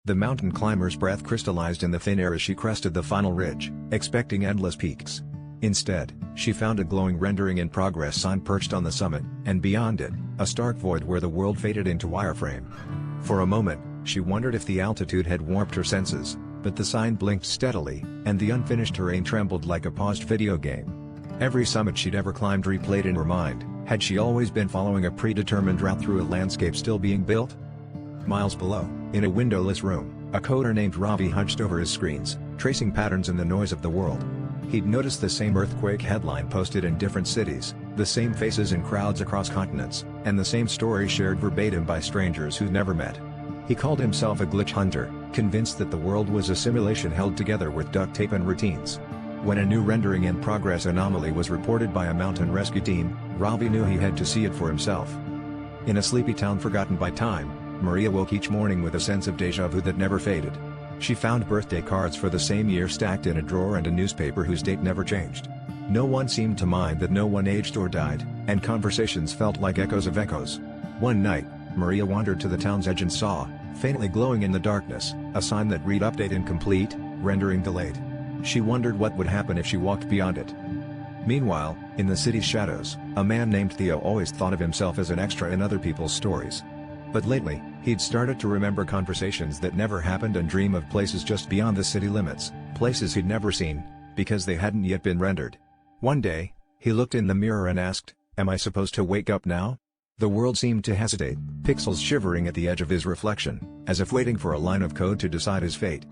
The mountain climber's breath crystallized in the thin air as she crested the final ridge, expecting endless peaks. Instead, she found a glowing rendering in progress sign perched on the summit, and beyond it, a stark void where the world faded into wireframe. For a moment, she wondered if the altitude had warped her senses, but the sign blinked steadily, and the unfinished terrain trembled like a paused video game. Every summit she'd ever climbed replayed in her mind. Had she always been following a predetermined route through a landscape still being built? Miles below, in a windowless room, a coder named Ravi hunched over his screens, tracing patterns in the noise of the world. He'd noticed the same earthquake headline posted in different cities, the same faces in crowds across continents, and the same stories shared verbatim by strangers who'd never met. He called himself a glitch hunter, convinced that the world was a simulation held together with duct tape and routines. When a new rendering in progress anomaly was reported by a mountain rescue team, Ravi knew he had to see it for himself. In a sleepy town forgotten by time, Maria woke each morning with a sense of déjà vu that never faded. She found birthday cards for the same year stacked in a drawer and a newspaper whose date never changed. No one seemed to mind that no one aged or died, and conversations felt like echoes of echoes. One night, Maria wandered to the town's edge and saw, faintly glowing in the darkness, a sign that read "Update incomplete, rendering delayed." She wondered what would happen if she walked beyond it. Meanwhile, in the city's shadows, a man named Theo always thought of himself as an extra in other people's stories. But lately, he'd started to remember conversations that never happened and dream of places just beyond the city limits, places he'd never seen, because they hadn't yet been rendered. One day, he looked in the mirror and asked, "Am I supposed to wake up now?" The world seemed to hesitate, pixels shivering at the edge of his reflection, as if waiting for a line of code to decide his fate.